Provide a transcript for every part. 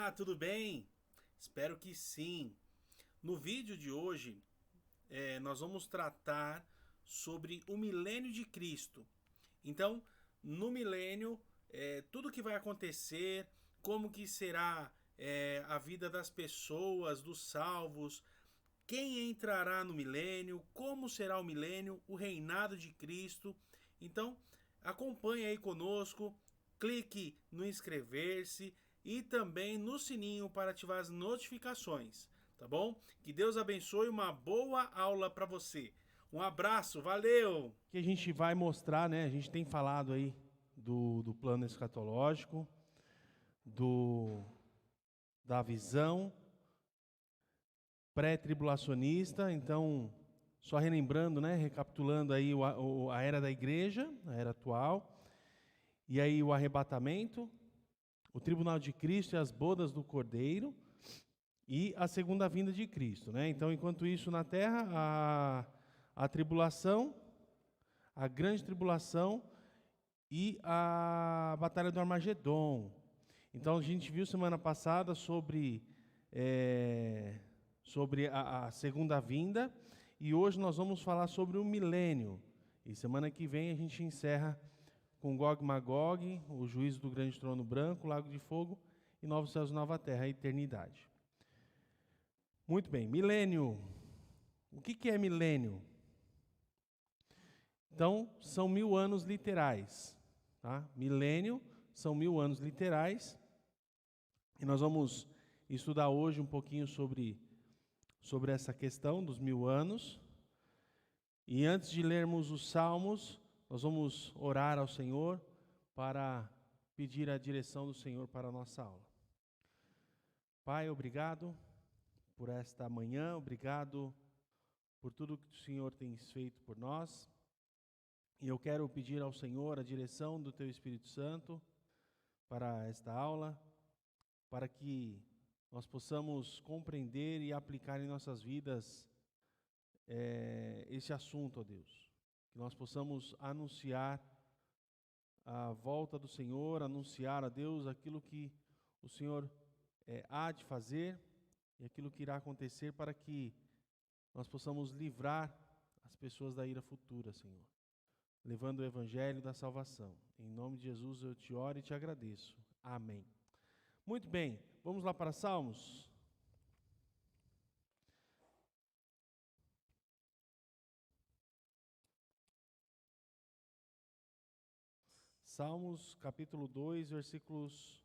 Olá, tudo bem? Espero que sim. No vídeo de hoje, nós vamos tratar sobre o milênio de Cristo. Então, no milênio, tudo que vai acontecer, como que será a vida das pessoas, dos salvos, quem entrará no milênio, como será o milênio, o reinado de Cristo. Então, acompanhe aí conosco, clique no inscrever-se e também no sininho para ativar as notificações, tá bom? Que Deus abençoe, uma boa aula para você. Um abraço, valeu! Que a gente vai mostrar, né? A gente tem falado aí do plano escatológico, da visão pré-tribulacionista. Então, só relembrando, né? Recapitulando aí a era da igreja, a era atual, e aí o arrebatamento, o tribunal de Cristo e as bodas do Cordeiro e a segunda vinda de Cristo, né? Então, enquanto isso na terra, a tribulação, a grande tribulação e a Batalha do Armagedon. Então a gente viu semana passada sobre a segunda vinda e hoje nós vamos falar sobre o milênio. E semana que vem a gente encerra com Gog e Magog, o juízo do grande trono branco, Lago de Fogo e Novos Céus e Nova Terra, a eternidade. Muito bem, milênio. O que é milênio? Então, são 1000 anos literais. Tá? Milênio são 1000 anos literais. E nós vamos estudar hoje um pouquinho sobre essa questão dos 1000 anos. E antes de lermos os Salmos, nós vamos orar ao Senhor para pedir a direção do Senhor para a nossa aula. Pai, obrigado por esta manhã, obrigado por tudo que o Senhor tem feito por nós. E eu quero pedir ao Senhor a direção do Teu Espírito Santo para esta aula, para que nós possamos compreender e aplicar em nossas vidas esse assunto, ó Deus. Que nós possamos anunciar a volta do Senhor, anunciar a Deus aquilo que o Senhor há de fazer e aquilo que irá acontecer para que nós possamos livrar as pessoas da ira futura, Senhor, levando o evangelho da salvação. Em nome de Jesus eu te oro e te agradeço. Amém. Muito bem, vamos lá para Salmos. Salmos capítulo 2, versículos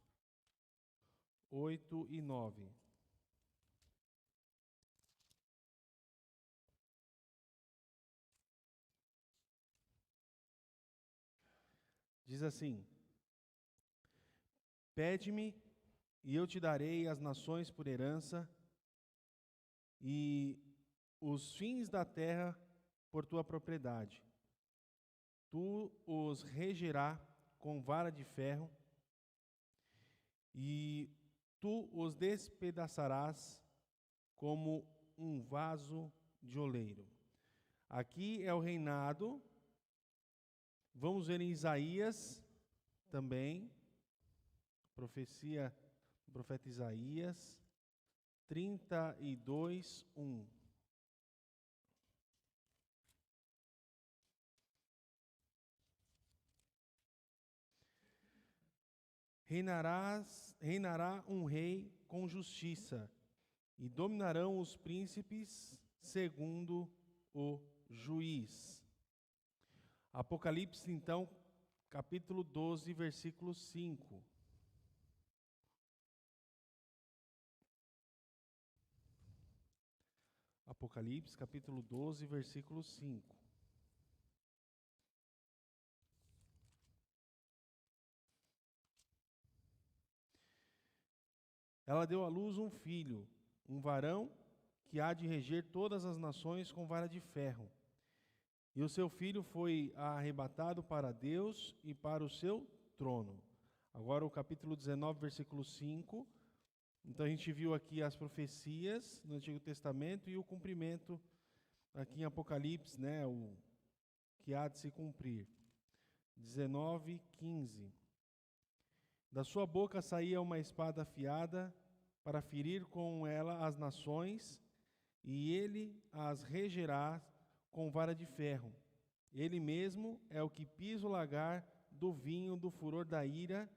8 e 9. Diz assim: Pede-me, e eu te darei as nações por herança, e os fins da terra por tua propriedade. Tu os regerás com vara de ferro, e tu os despedaçarás como um vaso de oleiro. Aqui é o reinado. Vamos ver em Isaías também, profecia do profeta Isaías 32, 1. Reinará um rei com justiça, e dominarão os príncipes segundo o juiz. Apocalipse, então, capítulo 12, versículo 5. Apocalipse, capítulo 12, versículo 5. Ela deu à luz um filho, um varão que há de reger todas as nações com vara de ferro. E o seu filho foi arrebatado para Deus e para o seu trono. Agora o capítulo 19, versículo 5. Então a gente viu aqui as profecias no Antigo Testamento e o cumprimento aqui em Apocalipse, né, o que há de se cumprir. 19, 15. Da sua boca saía uma espada afiada, para ferir com ela as nações, e ele as regerá com vara de ferro. Ele mesmo é o que pisa o lagar do vinho do furor da ira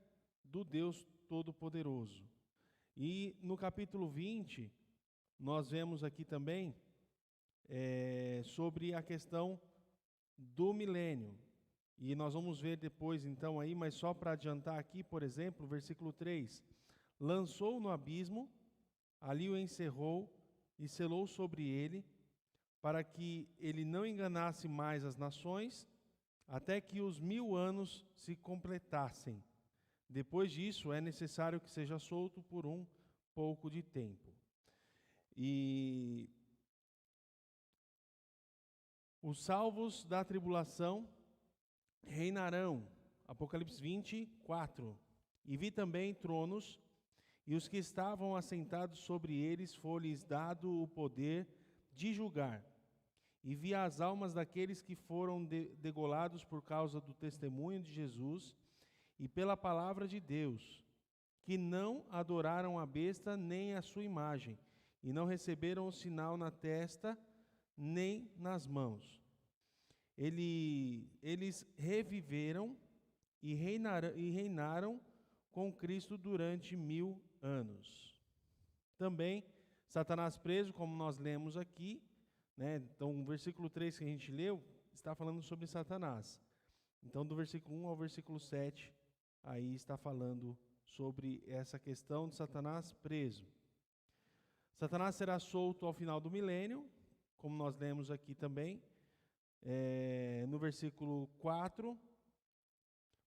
do Deus Todo-Poderoso. E no capítulo 20, nós vemos aqui também sobre a questão do milênio. E nós vamos ver depois então aí, mas só para adiantar aqui, por exemplo, versículo 3. Lançou no abismo, ali o encerrou e selou sobre ele, para que ele não enganasse mais as nações, até que os 1000 anos se completassem. Depois disso, é necessário que seja solto por um pouco de tempo. E os salvos da tribulação reinarão. Apocalipse 24. E vi também tronos, e os que estavam assentados sobre eles foi-lhes dado o poder de julgar. E vi as almas daqueles que foram degolados por causa do testemunho de Jesus e pela palavra de Deus, que não adoraram a besta nem a sua imagem, e não receberam o sinal na testa nem nas mãos. Eles reviveram e reinaram com Cristo durante 1000 anos. Também, Satanás preso, como nós lemos aqui, né? Então, o versículo 3 que a gente leu está falando sobre Satanás. Então, do versículo 1 ao versículo 7, aí está falando sobre essa questão de Satanás preso. Satanás será solto ao final do milênio, como nós lemos aqui também, no versículo 4,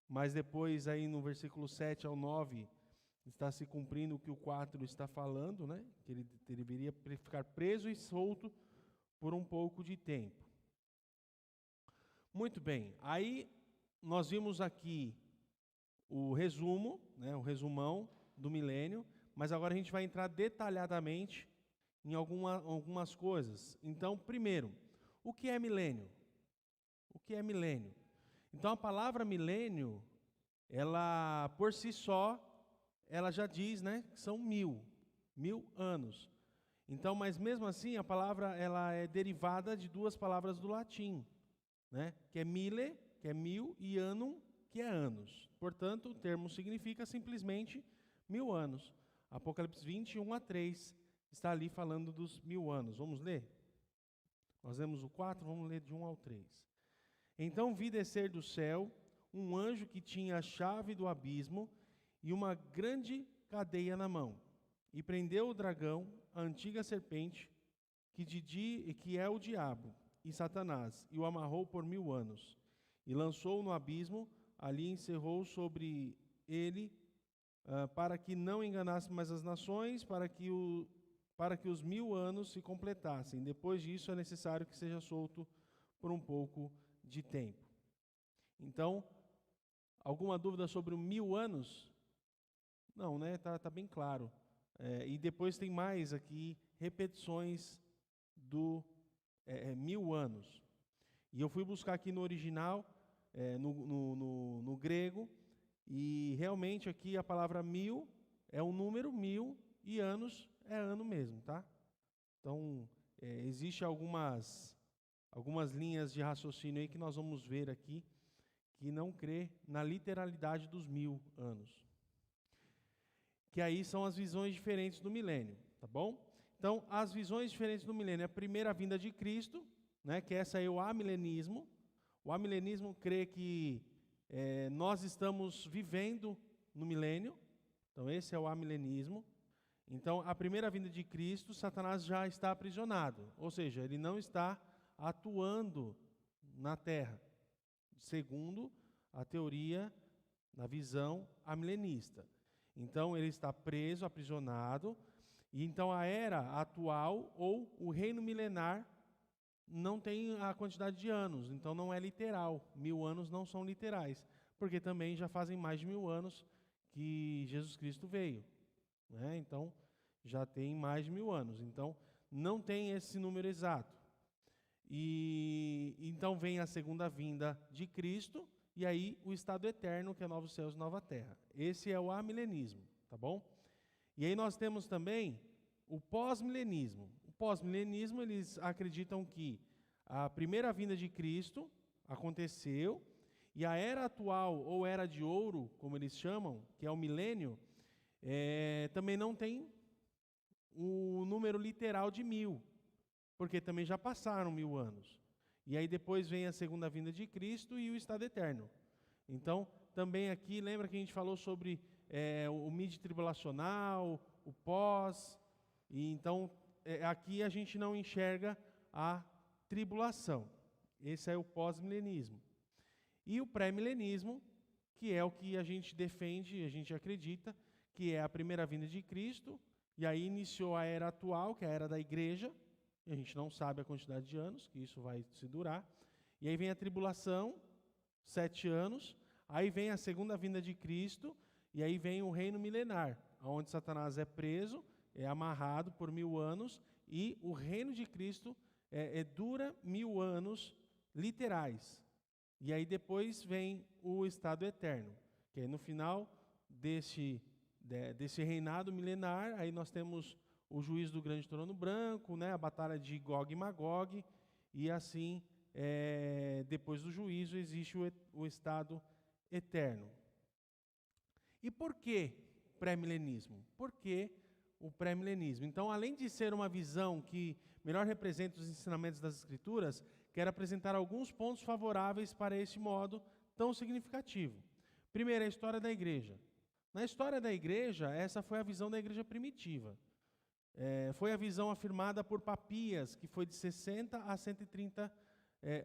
mas depois aí no versículo 7 ao 9, está se cumprindo o que o 4 está falando, né? Que ele deveria ficar preso e solto por um pouco de tempo. Muito bem, aí nós vimos aqui o resumo, né, o resumão do milênio, mas agora a gente vai entrar detalhadamente em algumas coisas. Então, primeiro, o que é milênio? O que é milênio? Então, a palavra milênio, ela por si só, ela já diz, né, que são 1000 anos. Então, mas mesmo assim, a palavra ela é derivada de duas palavras do latim, né, que é mille, que é 1000, e annum, que é anos. Portanto, o termo significa simplesmente 1000 anos. Apocalipse 21 a 3 está ali falando dos 1000 anos. Vamos ler? Nós lemos o 4, vamos ler de 1 ao 3. Então vi descer do céu um anjo que tinha a chave do abismo e uma grande cadeia na mão. E prendeu o dragão, a antiga serpente, que é o diabo e Satanás, e o amarrou por 1000 anos. E lançou-o no abismo, ali encerrou sobre ele, para que não enganasse mais as nações, para que os 1000 anos se completassem. Depois disso é necessário que seja solto por um pouco de tempo. Então, alguma dúvida sobre os 1000 anos? Não, né? Tá bem claro. E depois tem mais aqui repetições do 1000 anos. E eu fui buscar aqui no original, no grego, e realmente aqui a palavra 1000 é um número 1000 e anos é ano mesmo, tá? Então, existe algumas linhas de raciocínio aí que nós vamos ver aqui que não crê na literalidade dos 1000 anos. Que aí são as visões diferentes do milênio, tá bom? Então, as visões diferentes do milênio, a primeira vinda de Cristo, né, que essa é o amilenismo. O amilenismo crê que nós estamos vivendo no milênio, então esse é o amilenismo. Então, a primeira vinda de Cristo, Satanás já está aprisionado, ou seja, ele não está atuando na terra, segundo a teoria, na visão amilenista. Então, ele está preso, aprisionado, e então a era atual, ou o reino milenar, não tem a quantidade de anos, então não é literal. 1000 anos não são literais, porque também já fazem mais de 1000 anos que Jesus Cristo veio, né? Então, já tem mais de 1000 anos. Então, não tem esse número exato. E então vem a segunda vinda de Cristo, e aí o estado eterno, que é novos céus e nova terra. Esse é o amilenismo, tá bom? E aí nós temos também o pós-milenismo. O pós-milenismo, eles acreditam que a primeira vinda de Cristo aconteceu e a era atual, ou era de ouro, como eles chamam, que é o milênio, também não tem o número literal de 1000, porque também já passaram 1000 anos. E aí depois vem a segunda vinda de Cristo e o estado eterno. Então, também aqui, lembra que a gente falou sobre o mid-tribulacional, o pós, e então aqui a gente não enxerga a tribulação. Esse é o pós-milenismo. E o pré-milenismo, que é o que a gente defende, a gente acredita, que é a primeira vinda de Cristo, e aí iniciou a era atual, que é a era da igreja, e a gente não sabe a quantidade de anos que isso vai se durar. E aí vem a tribulação, 7 anos, aí vem a segunda vinda de Cristo, e aí vem o reino milenar, onde Satanás é preso, é amarrado por 1000 anos, e o reino de Cristo dura 1000 anos literais. E aí depois vem o estado eterno, que aí no final desse reinado milenar, aí nós temos o juízo do grande trono branco, né, a batalha de Gog e Magog, e assim, depois do juízo, existe o estado eterno. E por que pré-milenismo? Por que o pré-milenismo? Então, além de ser uma visão que melhor representa os ensinamentos das Escrituras, quero apresentar alguns pontos favoráveis para esse modo tão significativo. Primeiro, a história da igreja. Na história da igreja, essa foi a visão da igreja primitiva. Foi a visão afirmada por Papias, que foi de 60 a 130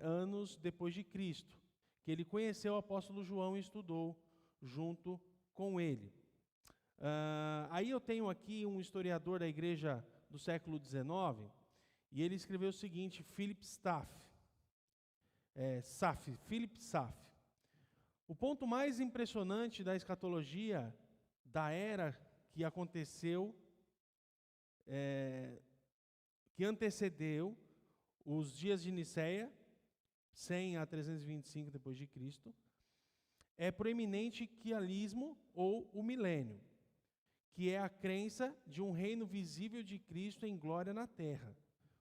anos depois de Cristo, que ele conheceu o apóstolo João e estudou junto com ele. Aí eu tenho aqui um historiador da igreja do século XIX, e ele escreveu o seguinte, Philip Schaff. O ponto mais impressionante da escatologia da era que aconteceu, que antecedeu os dias de Nicéia, 100 a 325 depois de Cristo, é proeminente quialismo ou o milênio, que é a crença de um reino visível de Cristo em glória na terra,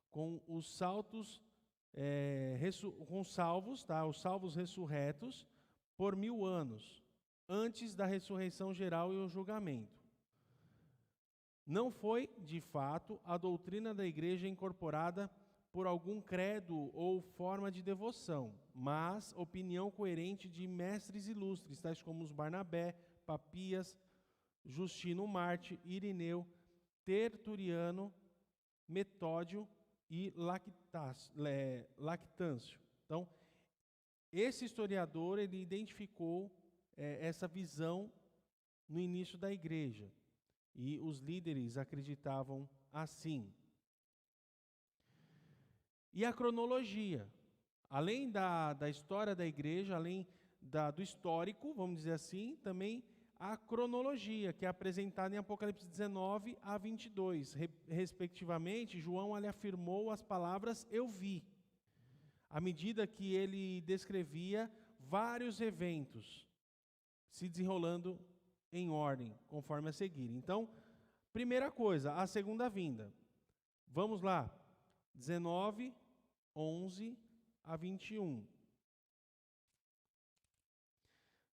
com os salvos ressurretos por 1000 anos, antes da ressurreição geral e o julgamento. Não foi, de fato, a doutrina da igreja incorporada por algum credo ou forma de devoção, mas opinião coerente de mestres ilustres, tais como os Barnabé, Papias, Justino Marte, Irineu, Tertuliano, Metódio e Lactâncio. Então, esse historiador ele identificou essa visão no início da igreja, e os líderes acreditavam assim. E a cronologia, além da história da igreja, além do histórico, vamos dizer assim, também a cronologia, que é apresentada em Apocalipse 19 a 22. Respectivamente, João ali afirmou as palavras "eu vi", à medida que ele descrevia vários eventos se desenrolando em ordem, conforme a seguir. Então, primeira coisa, a segunda vinda. Vamos lá, 19, 11 a 21.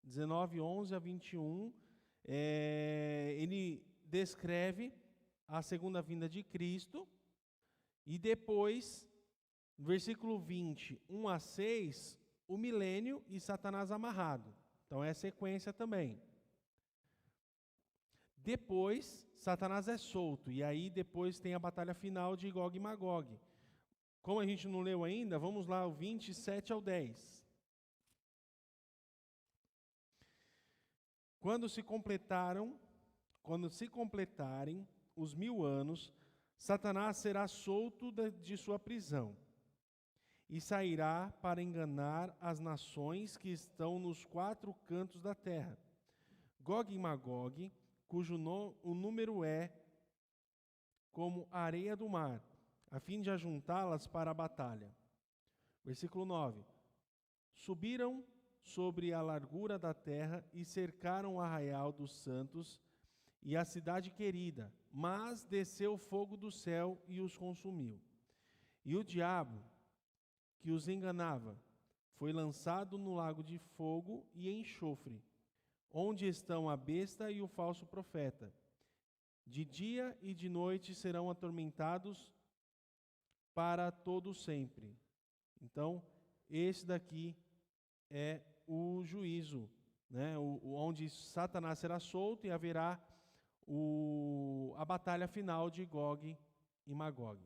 19, 11 a 21, ele descreve a segunda vinda de Cristo, e depois, versículo 20, 1 a 6, o milênio e Satanás amarrado. Então é sequência também. Depois, Satanás é solto, e aí depois tem a batalha final de Gog e Magog. Como a gente não leu ainda, vamos lá, o 27 ao 10. Quando se completarem os 1000 anos, Satanás será solto de sua prisão e sairá para enganar as nações que estão nos 4 cantos da terra. Gog e Magog, cujo o número é como a areia do mar, a fim de ajuntá-las para a batalha. Versículo 9. Subiram sobre a largura da terra e cercaram o arraial dos santos e a cidade querida, mas desceu fogo do céu e os consumiu. E o diabo, que os enganava, foi lançado no lago de fogo e enxofre, onde estão a besta e o falso profeta. De dia e de noite serão atormentados para todo sempre. Então, esse daqui é o juízo, né? Onde Satanás será solto e haverá a batalha final de Gog e Magog.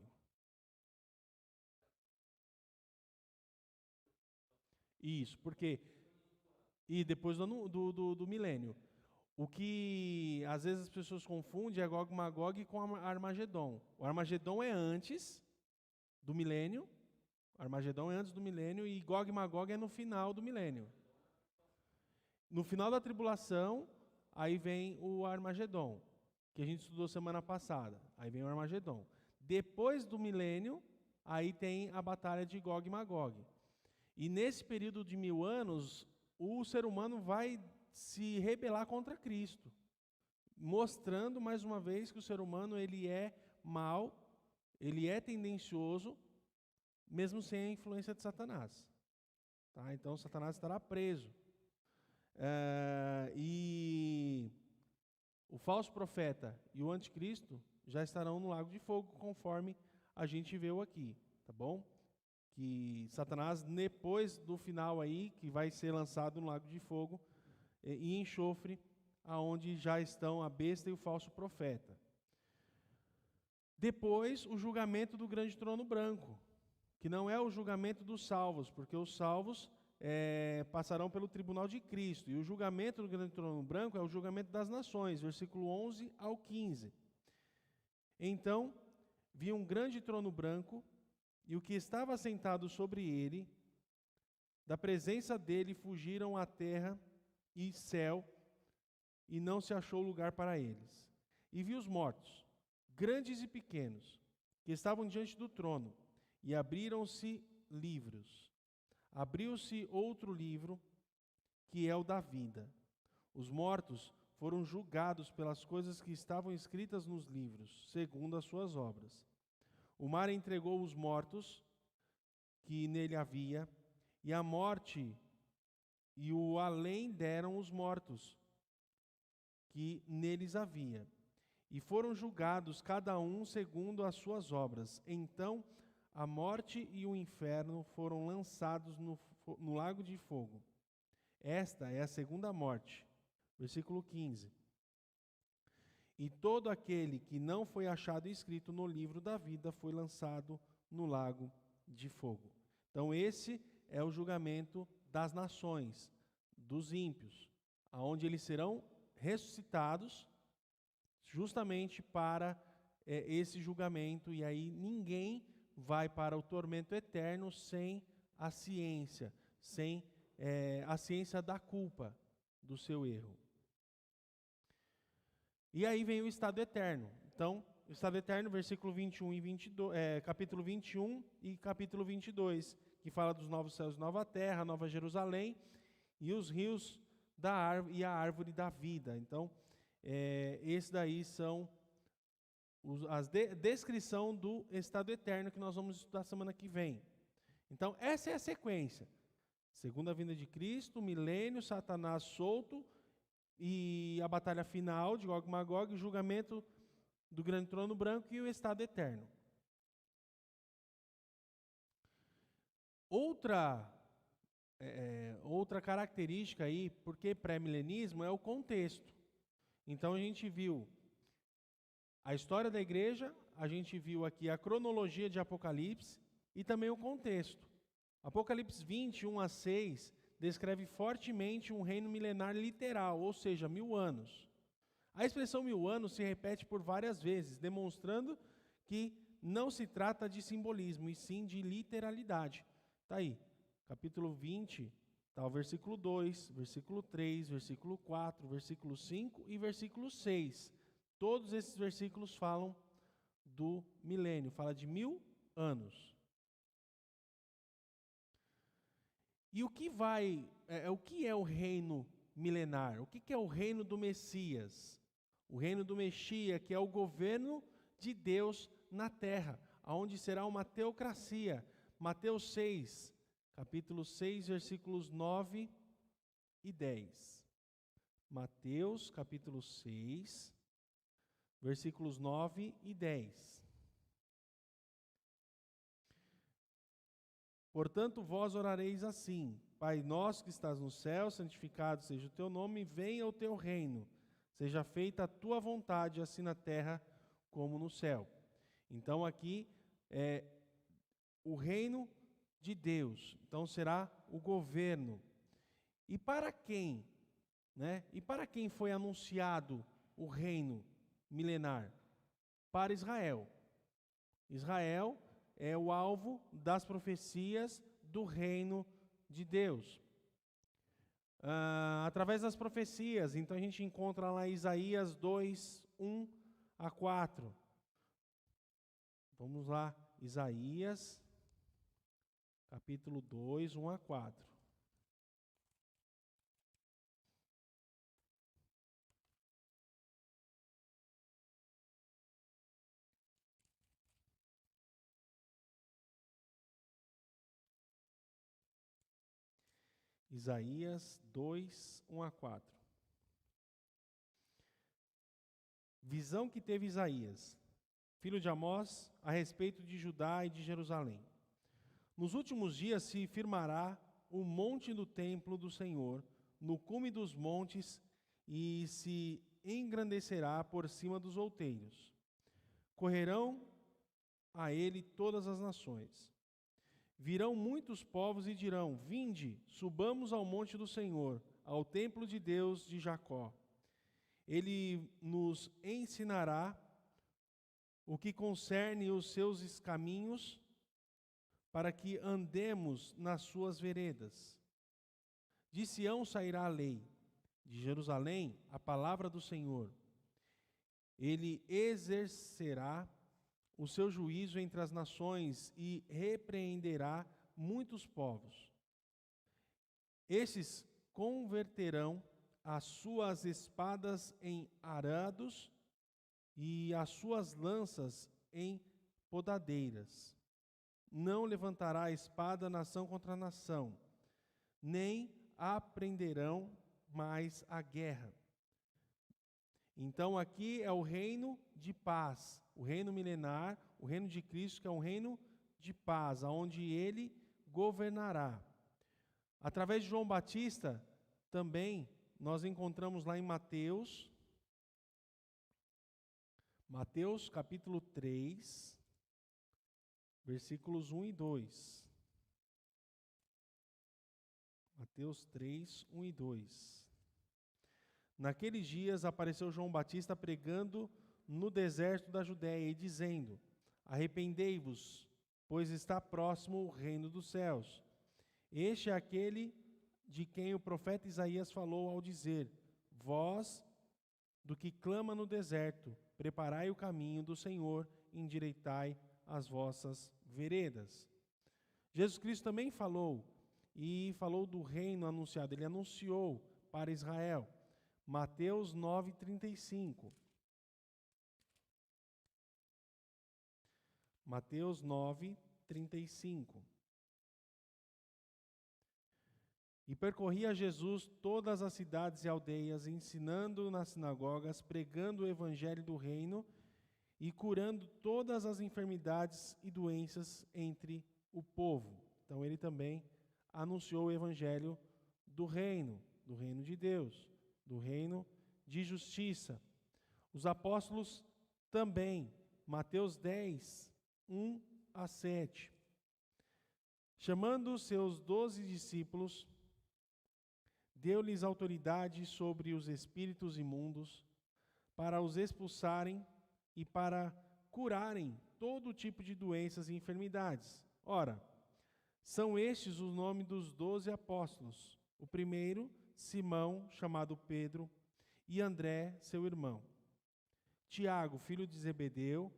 Isso, porque... E depois do milênio. O que às vezes as pessoas confundem é Gog e Magog com Armagedon. O Armagedon é antes do milênio. Armagedon é antes do milênio e Gog e Magog é no final do milênio. No final da tribulação, aí vem o Armagedon, que a gente estudou semana passada. Aí vem o Armagedon. Depois do milênio, aí tem a batalha de Gog e Magog. E nesse período de 1000 anos, o ser humano vai se rebelar contra Cristo, mostrando mais uma vez que o ser humano ele é mau, ele é tendencioso, mesmo sem a influência de Satanás. Tá? Então, Satanás estará preso. E o falso profeta e o anticristo já estarão no lago de fogo, conforme a gente viu aqui, tá bom? Que Satanás, depois do final aí, que vai ser lançado no lago de fogo e enxofre, aonde já estão a besta e o falso profeta. Depois, o julgamento do grande trono branco, que não é o julgamento dos salvos, porque os salvos passarão pelo tribunal de Cristo. E o julgamento do grande trono branco é o julgamento das nações, versículo 11 ao 15. Então, vi um grande trono branco, e o que estava sentado sobre ele, da presença dele fugiram a terra e céu, e não se achou lugar para eles. E vi os mortos, grandes e pequenos, que estavam diante do trono, e abriram-se livros. Abriu-se outro livro, que é o da vida. Os mortos foram julgados pelas coisas que estavam escritas nos livros, segundo as suas obras. O mar entregou os mortos que nele havia, e a morte e o além deram os mortos que neles havia. E foram julgados cada um segundo as suas obras. Então a morte e o inferno foram lançados no lago de fogo. Esta é a segunda morte. Versículo 15. E todo aquele que não foi achado escrito no livro da vida foi lançado no lago de fogo. Então esse é o julgamento das nações, dos ímpios, aonde eles serão ressuscitados justamente para esse julgamento, e aí ninguém vai para o tormento eterno sem a ciência da culpa do seu erro. E aí vem o estado eterno. Então, o estado eterno, versículo 21 e 22, capítulo 21 e capítulo 22, que fala dos novos céus e nova terra, nova Jerusalém, e os rios e a árvore da vida. Então, esses daí são a descrição do estado eterno que nós vamos estudar semana que vem. Então, essa é a sequência. Segunda vinda de Cristo, milênio, Satanás solto, e a batalha final de Gog e Magog, o julgamento do grande trono branco e o estado eterno. Outra característica aí, porque pré-milenismo, é o contexto. Então a gente viu a história da igreja, a gente viu aqui a cronologia de Apocalipse e também o contexto. Apocalipse 20, 1 a 6, descreve fortemente um reino milenar literal, ou seja, 1000 anos. A expressão 1000 anos se repete por várias vezes, demonstrando que não se trata de simbolismo, e sim de literalidade. Está aí, capítulo 20, está o versículo 2, versículo 3, versículo 4, versículo 5 e versículo 6. Todos esses versículos falam do milênio, fala de 1000 anos. E o que é o reino milenar? O que é o reino do Messias? O reino do Messias, que é o governo de Deus na terra, onde será uma teocracia. Mateus 6, capítulo 6, versículos 9 e 10. Mateus, capítulo 6, versículos 9 e 10. Portanto, vós orareis assim: Pai nosso que estás no céu, santificado seja o teu nome, venha o teu reino. Seja feita a tua vontade, assim na terra como no céu. Então aqui é o reino de Deus. Então será o governo. E para quem, né? E para quem foi anunciado o reino milenar? Para Israel. Israel é o alvo das profecias do reino de Deus. Através das profecias, então a gente encontra lá Isaías 2, 1 a 4. Vamos lá, Isaías, capítulo 2, 1 a 4. Isaías 2, 1 a 4. Visão que teve Isaías, filho de Amós, a respeito de Judá e de Jerusalém. Nos últimos dias se firmará o monte do templo do Senhor, no cume dos montes, e se engrandecerá por cima dos outeiros. Correrão a ele todas as nações. Virão muitos povos e dirão: Vinde, subamos ao monte do Senhor, ao templo de Deus de Jacó. Ele nos ensinará o que concerne os seus caminhos, para que andemos nas suas veredas. De Sião sairá a lei, de Jerusalém a palavra do Senhor. Ele exercerá o seu juízo entre as nações e repreenderá muitos povos. Esses converterão as suas espadas em arados e as suas lanças em podadeiras. Não levantará a espada nação contra nação, nem aprenderão mais a guerra. Então aqui é o reino de paz, o reino milenar, o reino de Cristo, que é um reino de paz, onde ele governará. Através de João Batista, também nós encontramos lá em Mateus capítulo 3, versículos 1 e 2. Mateus 3, 1 e 2. Naqueles dias apareceu João Batista pregando no deserto da Judéia e dizendo: Arrependei-vos, pois está próximo o reino dos céus. Este é aquele de quem o profeta Isaías falou ao dizer: Voz do que clama no deserto, preparai o caminho do Senhor, endireitai as vossas veredas. Jesus Cristo também falou, e falou do reino anunciado. Ele anunciou para Israel. Mateus 9:35. Mateus 9:35. E percorria Jesus todas as cidades e aldeias, ensinando nas sinagogas, pregando o evangelho do reino e curando todas as enfermidades e doenças entre o povo. Então ele também anunciou o evangelho do reino de Deus, do reino de justiça. Os apóstolos também, Mateus 10, 1 a 7. Chamando os seus 12 discípulos, deu-lhes autoridade sobre os espíritos imundos, para os expulsarem e para curarem todo tipo de doenças e enfermidades. Ora, são estes os nomes dos 12 apóstolos. O primeiro, Simão, chamado Pedro, e André, seu irmão. Tiago, filho de Zebedeu,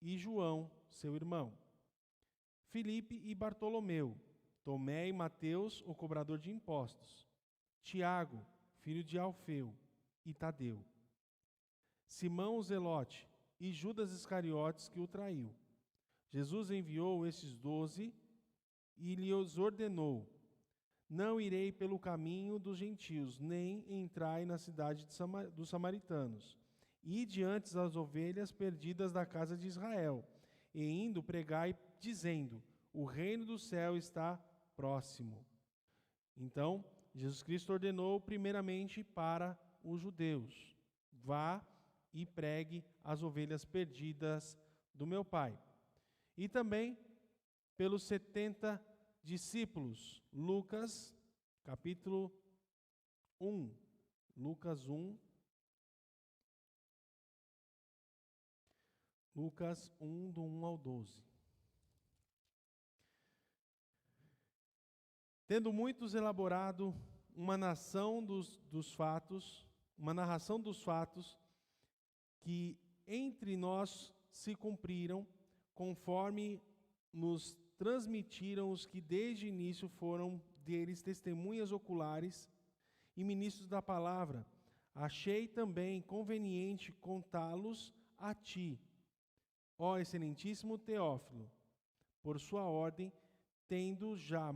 e João, seu irmão. Filipe e Bartolomeu. Tomé e Mateus, o cobrador de impostos. Tiago, filho de Alfeu, e Tadeu. Simão o Zelote e Judas Iscariotes, que o traiu. Jesus enviou estes 12 e lhes ordenou: não irei pelo caminho dos gentios, nem entrai na cidade dos samaritanos. Ide antes as ovelhas perdidas da casa de Israel, e indo pregai, dizendo: o reino do céu está próximo. Então, Jesus Cristo ordenou primeiramente para os judeus: vá e pregue as ovelhas perdidas do meu Pai. E também pelos 70 discípulos, Lucas, capítulo 1. Lucas 1. Lucas 1, do 1 ao 12. Tendo muitos elaborado uma narração dos fatos que entre nós se cumpriram, conforme nos transmitiram os que desde o início foram deles testemunhas oculares e ministros da palavra, achei também conveniente contá-los a ti, ó excelentíssimo Teófilo, por sua ordem, tendo já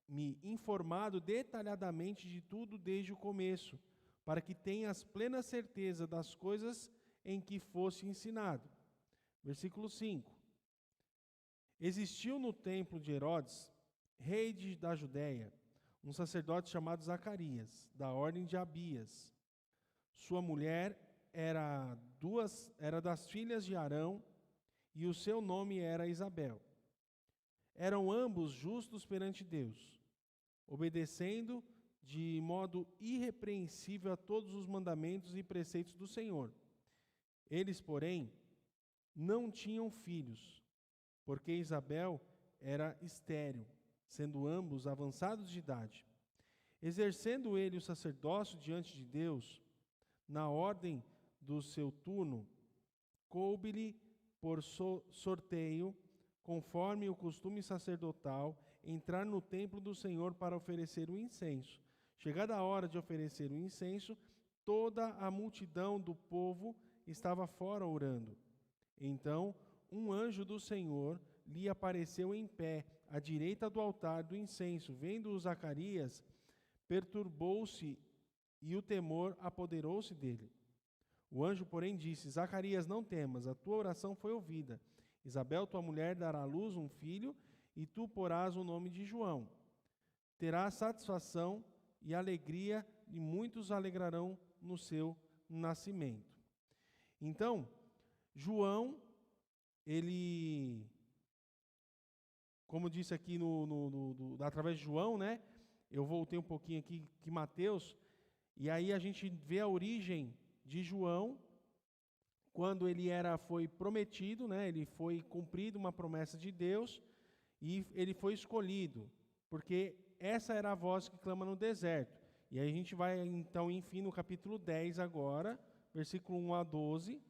me informado detalhadamente de tudo desde o começo, para que tenhas plena certeza das coisas em que fosse ensinado. Versículo 5. Existiu no templo de Herodes, rei da Judéia, um sacerdote chamado Zacarias, da ordem de Abias. Sua mulher era das filhas de Arão, e o seu nome era Isabel. Eram ambos justos perante Deus, obedecendo de modo irrepreensível a todos os mandamentos e preceitos do Senhor. Eles, porém, não tinham filhos, porque Isabel era estéril, sendo ambos avançados de idade. Exercendo ele o sacerdócio diante de Deus, na ordem do seu turno, coube-lhe por sorteio, conforme o costume sacerdotal, entrar no templo do Senhor para oferecer o incenso. Chegada a hora de oferecer o incenso, toda a multidão do povo estava fora orando. Então, um anjo do Senhor lhe apareceu em pé, à direita do altar do incenso. Vendo-o Zacarias, perturbou-se e o temor apoderou-se dele. O anjo, porém, disse: Zacarias, não temas, a tua oração foi ouvida. Isabel, tua mulher, dará à luz um filho, e tu porás o nome de João. Terás satisfação e alegria, e muitos alegrarão no seu nascimento. Então, João, ele, como disse aqui através de João, né? Eu voltei um pouquinho aqui que Mateus, e aí a gente vê a origem de João, quando ele foi prometido, né? Ele foi cumprido uma promessa de Deus, e ele foi escolhido, porque essa era a voz que clama no deserto. E aí a gente vai, então, enfim, no capítulo 10 agora, versículo 1 a 12,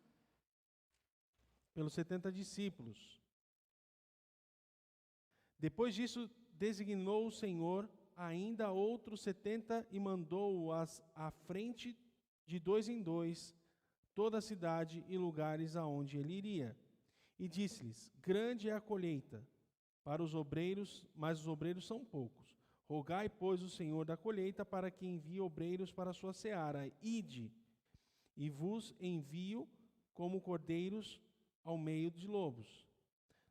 pelos 70 discípulos. Depois disso, designou o Senhor ainda outros 70 e mandou-os à frente de 2 em 2, toda a cidade e lugares aonde ele iria. E disse-lhes: grande é a colheita para os obreiros, mas os obreiros são poucos. Rogai, pois, o Senhor da colheita para que envie obreiros para a sua seara. Ide, e vos envio como cordeiros ao meio de lobos.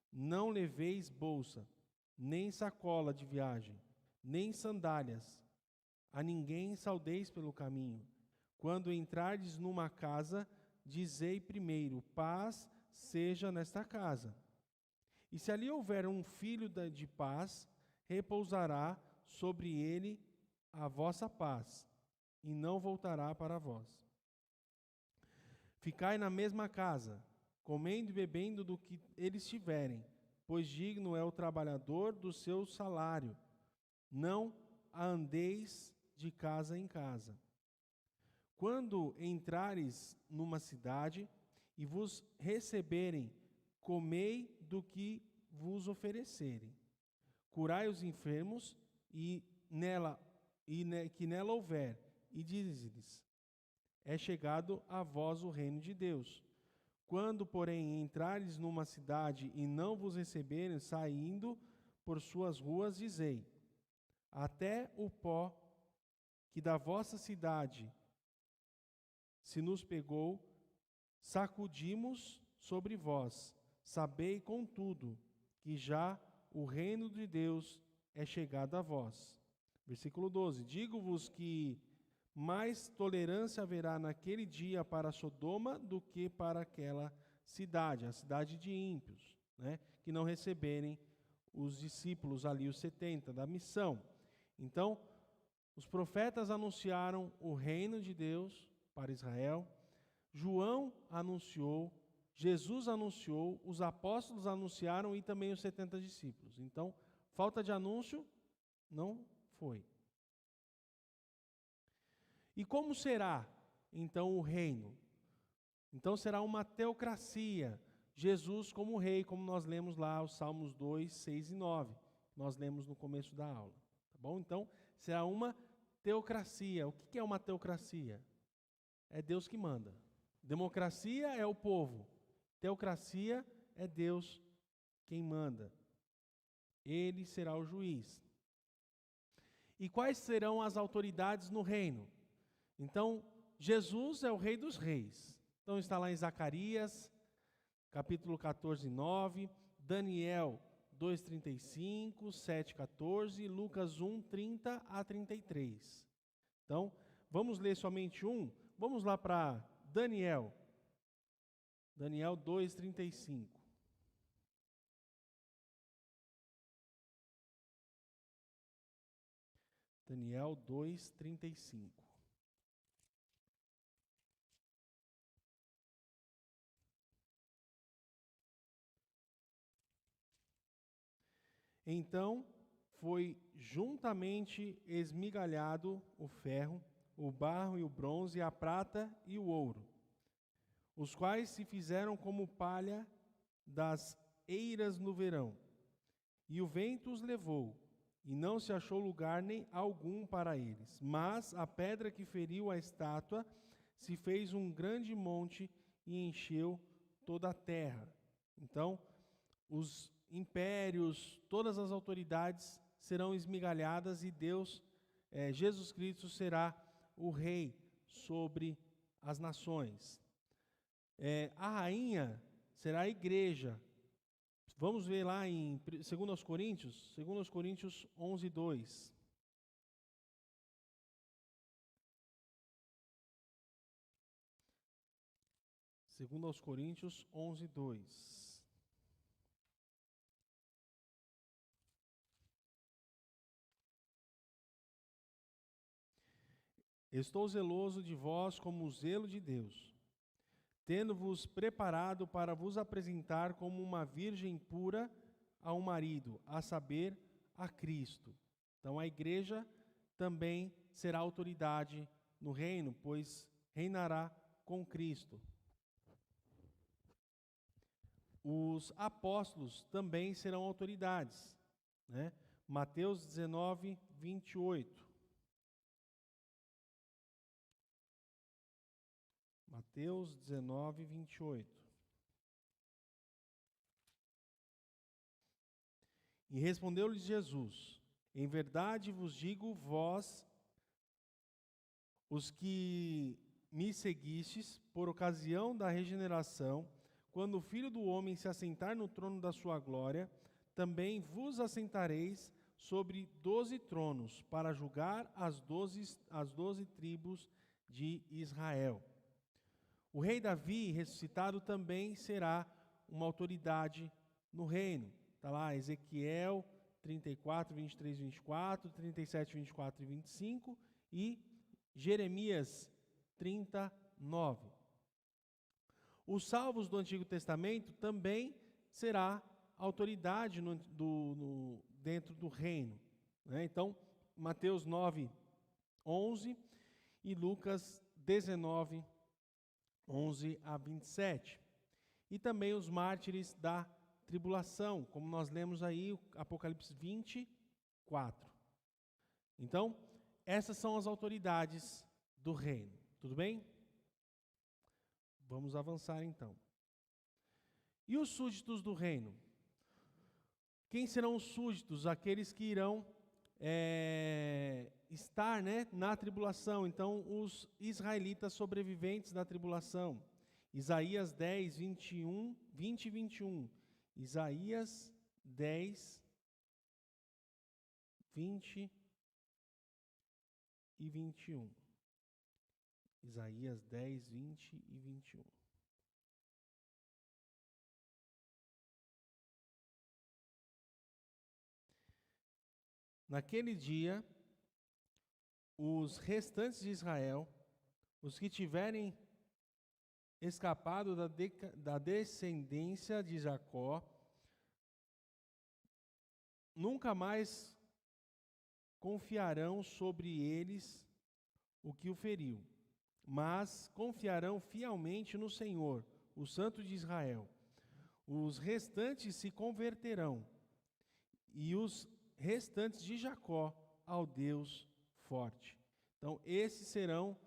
Não leveis bolsa, nem sacola de viagem, nem sandálias. A ninguém saudeis pelo caminho. Quando entrardes numa casa, dizei primeiro: paz seja nesta casa. E se ali houver um filho de paz, repousará sobre ele a vossa paz, e não voltará para vós. Ficai na mesma casa, comendo e bebendo do que eles tiverem, pois digno é o trabalhador do seu salário. Não andeis de casa em casa. Quando entrares numa cidade e vos receberem, comei do que vos oferecerem. Curai os enfermos que nela houver, e dize-lhes: é chegado a vós o reino de Deus. Quando, porém, entrares numa cidade e não vos receberem, saindo por suas ruas, dizei: até o pó que da vossa cidade se nos pegou, sacudimos sobre vós. Sabei, contudo, que já o reino de Deus é chegado a vós. Versículo 12. Digo-vos que mais tolerância haverá naquele dia para Sodoma do que para aquela cidade, a cidade de ímpios, né, que não receberem os discípulos ali, os 70, da missão. Então, os profetas anunciaram o reino de Deus para Israel, João anunciou, Jesus anunciou, os apóstolos anunciaram e também os 70 discípulos. Então, falta de anúncio não foi. E como será, então, o reino? Então, será uma teocracia. Jesus como rei, como nós lemos lá os Salmos 2, 6 e 9. Nós lemos no começo da aula. Tá bom? Então, será uma teocracia. O que é uma teocracia? É Deus que manda. Democracia é o povo. Teocracia é Deus quem manda. Ele será o juiz. E quais serão as autoridades no reino? Então, Jesus é o Rei dos Reis. Então, está lá em Zacarias, capítulo 14, 9, Daniel 2:35, 7:14, Lucas 1:30 a 33. Então, vamos ler somente um. Vamos lá para Daniel. Daniel 2:35. Daniel 2:35. Então foi juntamente esmigalhado o ferro, o barro e o bronze, a prata e o ouro, os quais se fizeram como palha das eiras no verão. E o vento os levou, e não se achou lugar nem algum para eles. Mas a pedra que feriu a estátua se fez um grande monte e encheu toda a terra. Então, os impérios, todas as autoridades serão esmigalhadas e Deus, Jesus Cristo, será o rei sobre as nações. A rainha será a igreja. Vamos ver lá em 2 Coríntios 11, 2. Segundo aos Coríntios 11, 2. Estou zeloso de vós como o zelo de Deus, tendo-vos preparado para vos apresentar como uma virgem pura a um marido, a saber, a Cristo. Então a igreja também será autoridade no reino, pois reinará com Cristo. Os apóstolos também serão autoridades, né? Mateus 19, 28. Mateus 19, 28. E respondeu-lhes Jesus: em verdade vos digo, vós, os que me seguistes, por ocasião da regeneração, quando o Filho do Homem se assentar no trono da sua glória, também vos assentareis sobre 12 tronos, para julgar as 12 tribos de Israel. O rei Davi, ressuscitado, também será uma autoridade no reino. Está lá Ezequiel 34, 23, 24, 37, 24 e 25 e Jeremias 39. Os salvos do Antigo Testamento também será autoridade dentro do reino, né? Então, Mateus 9, 11 e Lucas 19, 11 a 27. E também os mártires da tribulação, como nós lemos aí, Apocalipse 24. Então, essas são as autoridades do reino. Tudo bem? Vamos avançar então. E os súditos do reino? Quem serão os súditos? Aqueles que irão estar, né, na tribulação. Então, os israelitas sobreviventes da tribulação. Isaías 10, 20 e 21. Isaías 10, 20 e 21. Isaías 10, 20 e 21. Naquele dia, os restantes de Israel, os que tiverem escapado da descendência de Jacó, nunca mais confiarão sobre eles o que o feriu, mas confiarão fielmente no Senhor, o Santo de Israel. Os restantes se converterão, e os restantes de Jacó ao Deus forte. Então, esses serão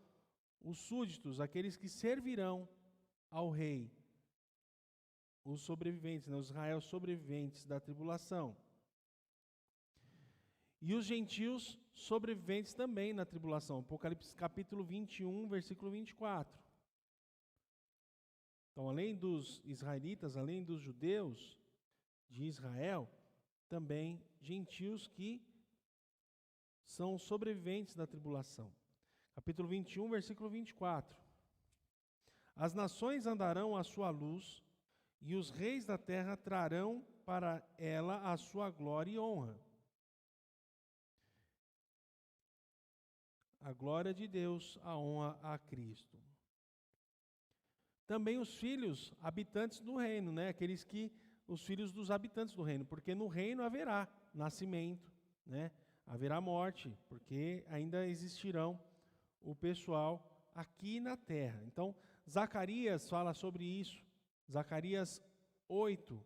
os súditos, aqueles que servirão ao rei, os sobreviventes, né, os Israel sobreviventes da tribulação. E os gentios sobreviventes também na tribulação. Apocalipse capítulo 21, versículo 24. Então, além dos israelitas, além dos judeus de Israel, também gentios que são sobreviventes da tribulação. Capítulo 21, versículo 24. As nações andarão à sua luz, e os reis da terra trarão para ela a sua glória e honra. A glória de Deus, a honra a Cristo. Também os filhos habitantes do reino, né? Os filhos dos habitantes do reino, porque no reino haverá nascimento, né? Haverá morte, porque ainda existirão o pessoal aqui na terra. Então, Zacarias fala sobre isso. Zacarias 8.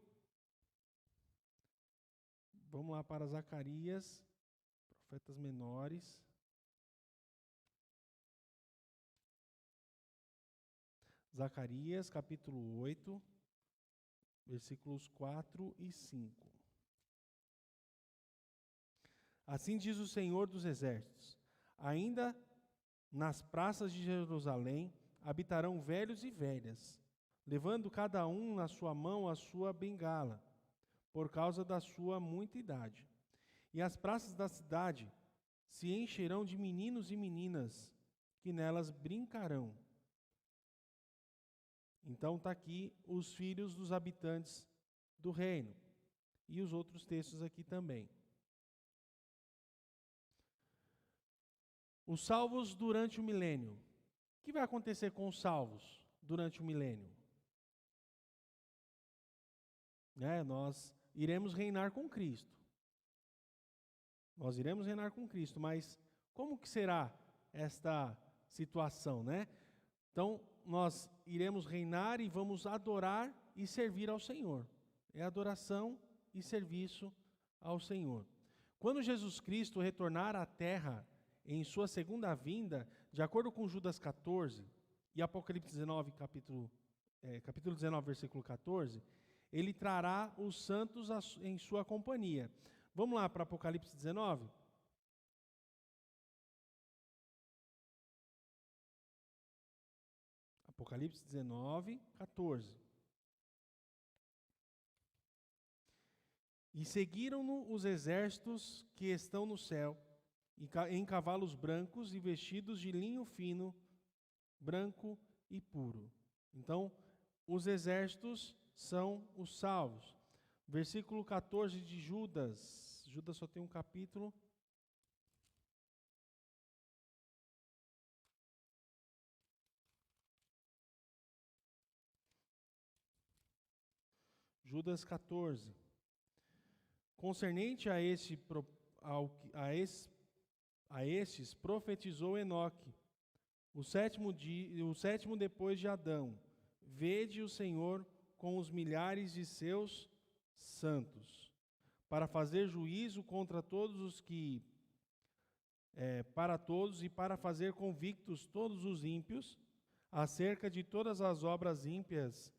Vamos lá para Zacarias, profetas menores. Zacarias, capítulo 8, versículos 4 e 5. Assim diz o Senhor dos Exércitos: ainda nas praças de Jerusalém habitarão velhos e velhas, levando cada um na sua mão a sua bengala, por causa da sua muita idade. E as praças da cidade se encherão de meninos e meninas, que nelas brincarão. Então está aqui os filhos dos habitantes do reino. E os outros textos aqui também. Os salvos durante o milênio. O que vai acontecer com os salvos durante o milênio? Nós iremos reinar com Cristo. Nós iremos reinar com Cristo, mas como que será esta situação, né? Então, nós iremos reinar e vamos adorar e servir ao Senhor. É adoração e serviço ao Senhor. Quando Jesus Cristo retornar à terra em sua segunda vinda, de acordo com Judas 14 e Apocalipse 19, capítulo 19, versículo 14, ele trará os santos em sua companhia. Vamos lá para Apocalipse 19? Apocalipse 19, 14. E seguiram-no os exércitos que estão no céu, em cavalos brancos e vestidos de linho fino, branco e puro. Então, os exércitos são os salvos. Versículo 14 de Judas. Judas só tem um capítulo. Judas 14. Concernente a estes profetizou Enoque, o sétimo depois de Adão. Vede o Senhor com os milhares de seus santos, para fazer juízo contra todos os que para todos e para fazer convictos todos os ímpios, acerca de todas as obras ímpias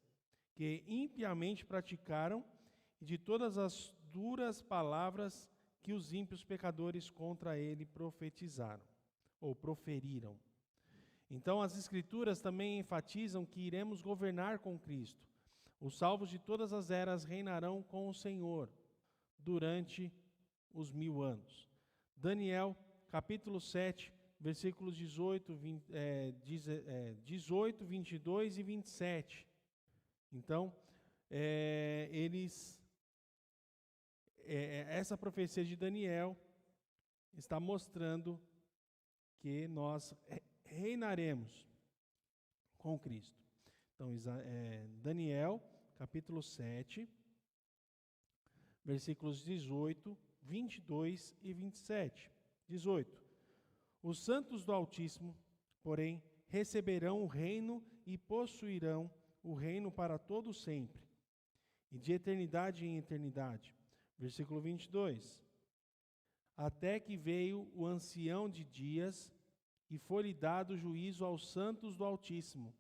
que impiamente praticaram e de todas as duras palavras que os ímpios pecadores contra ele profetizaram, ou proferiram. Então, as Escrituras também enfatizam que iremos governar com Cristo. Os salvos de todas as eras reinarão com o Senhor durante os 1000 anos. Daniel, capítulo 7, versículos 18, 22 e 27. Então, essa profecia de Daniel está mostrando que nós reinaremos com Cristo. Então, Daniel, capítulo 7, versículos 18, 22 e 27. 18. Os santos do Altíssimo, porém, receberão o reino e possuirão o reino para todo sempre, e de eternidade em eternidade. Versículo 22. Até que veio o ancião de dias, e foi-lhe dado juízo aos santos do Altíssimo.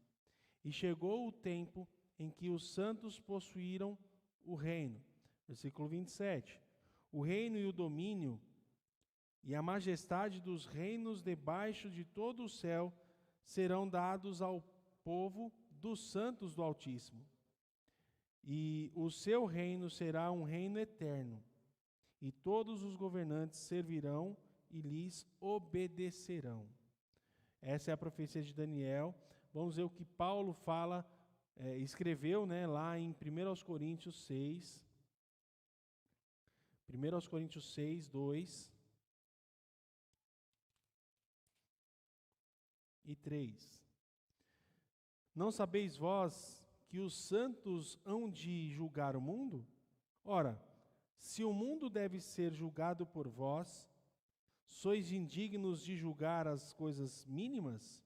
E chegou o tempo em que os santos possuíram o reino. Versículo 27. O reino e o domínio e a majestade dos reinos debaixo de todo o céu serão dados ao povo dos santos do Altíssimo. E o seu reino será um reino eterno, e todos os governantes servirão e lhes obedecerão. Essa é a profecia de Daniel. Vamos ver o que Paulo escreveu, lá em 1 Coríntios 6. 1 Coríntios 6, 2 e 3. Não sabeis vós que os santos hão de julgar o mundo? Ora, se o mundo deve ser julgado por vós, sois indignos de julgar as coisas mínimas?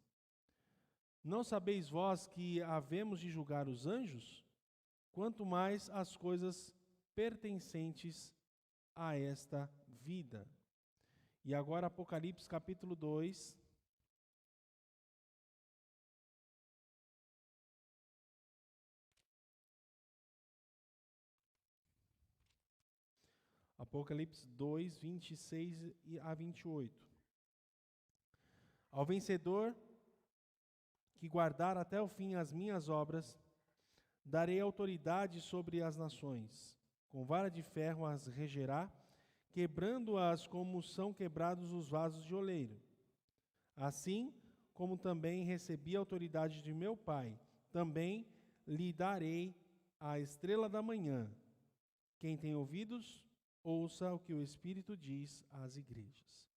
Não sabeis vós que havemos de julgar os anjos? Quanto mais as coisas pertencentes a esta vida. E agora Apocalipse capítulo 2. Apocalipse 2, 26 a 28. Ao vencedor que guardar até o fim as minhas obras, darei autoridade sobre as nações. Com vara de ferro as regerá, quebrando-as como são quebrados os vasos de oleiro. Assim como também recebi a autoridade de meu Pai, também lhe darei a estrela da manhã. Quem tem ouvidos, ouça o que o Espírito diz às igrejas.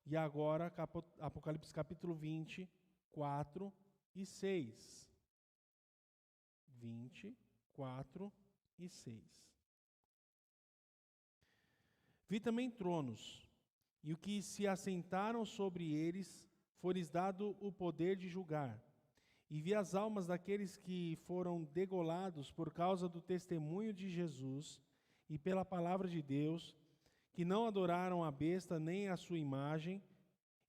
E agora, Apocalipse capítulo 20, 4 e 6. 20, 4 e 6. Vi também tronos, e o que se assentaram sobre eles, foi-lhes dado o poder de julgar. E vi as almas daqueles que foram degolados por causa do testemunho de Jesus e pela palavra de Deus, que não adoraram a besta nem a sua imagem,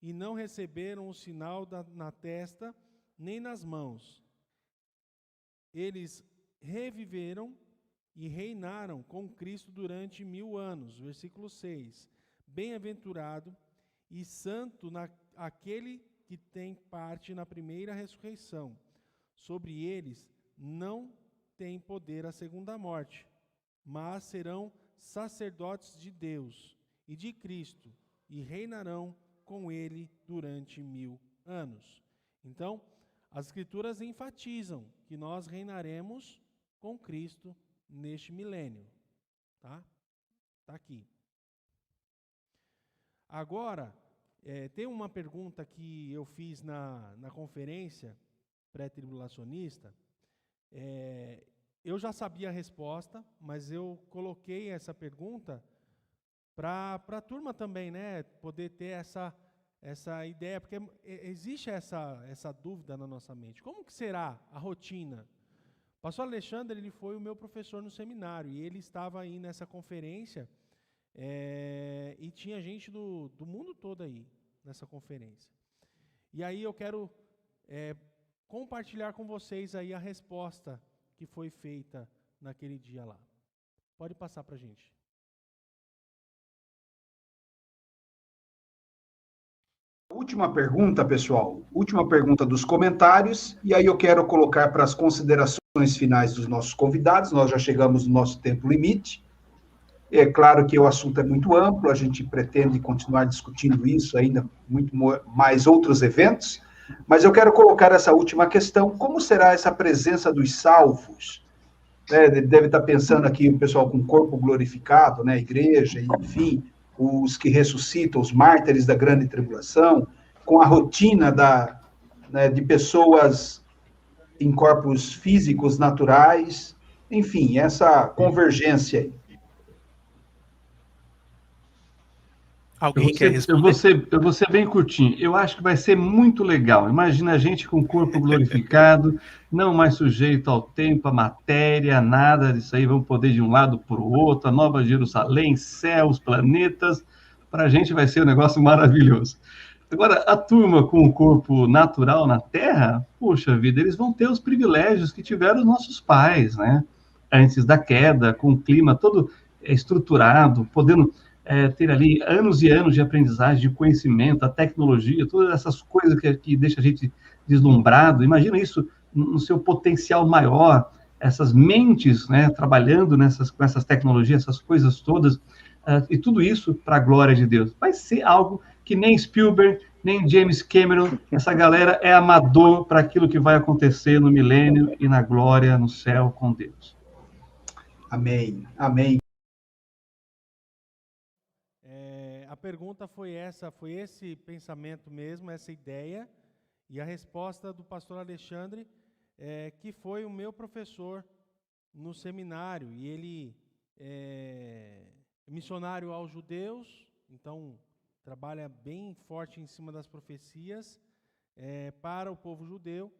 e não receberam o sinal na testa nem nas mãos. Eles reviveram e reinaram com Cristo durante 1000 anos. Versículo 6. Bem-aventurado e santo aquele que tem parte na primeira ressurreição. Sobre eles não tem poder a segunda morte, mas serão sacerdotes de Deus e de Cristo, e reinarão com ele durante 1000 anos. Então, as Escrituras enfatizam que nós reinaremos com Cristo neste milênio. Tá? Tá aqui. Agora, tem uma pergunta que eu fiz na conferência pré-tribulacionista. Eu já sabia a resposta, mas eu coloquei essa pergunta para a turma também, poder ter essa ideia, porque existe essa dúvida na nossa mente. Como que será a rotina? O pastor Alexandre, ele foi o meu professor no seminário, e ele estava aí nessa conferência, e tinha gente do mundo todo aí, nessa conferência. E aí eu quero compartilhar com vocês aí a resposta que foi feita naquele dia lá. Pode passar para a gente. Última pergunta, pessoal. Última pergunta dos comentários. E aí eu quero colocar para as considerações finais dos nossos convidados. Nós já chegamos no nosso tempo limite. É claro que o assunto é muito amplo, a gente pretende continuar discutindo isso ainda, muito mais outros eventos, mas eu quero colocar essa última questão: como será essa presença dos salvos? Deve estar pensando aqui o pessoal com o corpo glorificado, né, a igreja, enfim, os que ressuscitam, os mártires da grande tribulação, com a rotina de pessoas em corpos físicos naturais, enfim, essa convergência aí. Alguém quer responder? Eu vou ser bem curtinho. Eu acho que vai ser muito legal. Imagina a gente com o corpo glorificado, não mais sujeito ao tempo, à matéria, nada disso aí. Vamos poder ir de um lado para o outro, a Nova Jerusalém, céus, planetas. Para a gente vai ser um negócio maravilhoso. Agora, a turma com o corpo natural na Terra, poxa vida, eles vão ter os privilégios que tiveram os nossos pais, né? Antes da queda, com o clima todo estruturado, podendo ter ali anos e anos de aprendizagem, de conhecimento, a tecnologia, todas essas coisas que deixa a gente deslumbrado. Imagina isso no seu potencial maior, essas mentes, né, trabalhando com essas tecnologias, essas coisas todas, e tudo isso para a glória de Deus. Vai ser algo que nem Spielberg, nem James Cameron, essa galera é amador para aquilo que vai acontecer no milênio e na glória no céu com Deus. Amém, amém. A pergunta foi essa, foi esse pensamento mesmo, essa ideia, e a resposta do pastor Alexandre, que foi o meu professor no seminário, e ele é missionário aos judeus, então trabalha bem forte em cima das profecias para o povo judeu,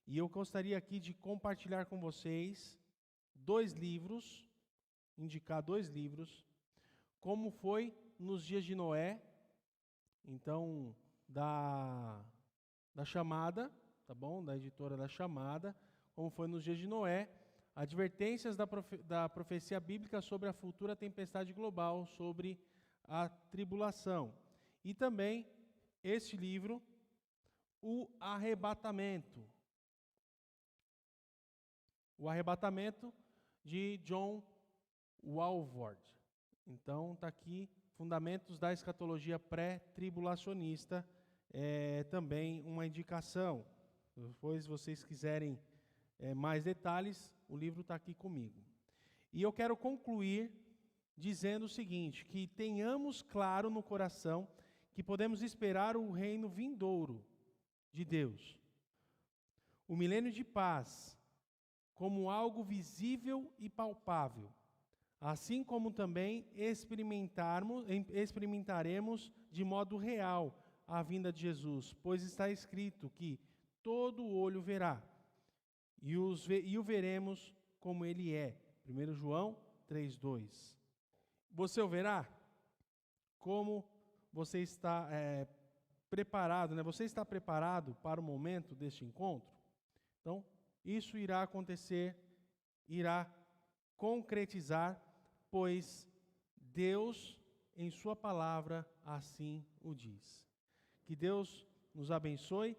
e eu gostaria aqui de compartilhar com vocês indicar 2 livros, como foi nos dias de Noé, então, da Chamada, tá bom? Da editora da Chamada, como foi nos dias de Noé, advertências da profecia bíblica sobre a futura tempestade global, sobre a tribulação. E também este livro, O Arrebatamento. O Arrebatamento, de John Walvoord. Então, está aqui, Fundamentos da Escatologia Pré-Tribulacionista, também uma indicação. Depois, se vocês quiserem mais detalhes, o livro está aqui comigo. E eu quero concluir dizendo o seguinte, que tenhamos claro no coração que podemos esperar o reino vindouro de Deus, o milênio de paz, como algo visível e palpável, assim como também experimentaremos de modo real a vinda de Jesus, pois está escrito que todo olho verá, e o veremos como ele é. 1 João 3:2. Você o verá? Como você está preparado, né? Você está preparado para o momento deste encontro? Então, isso irá acontecer, irá concretizar, pois Deus, em sua palavra, assim o diz. Que Deus nos abençoe.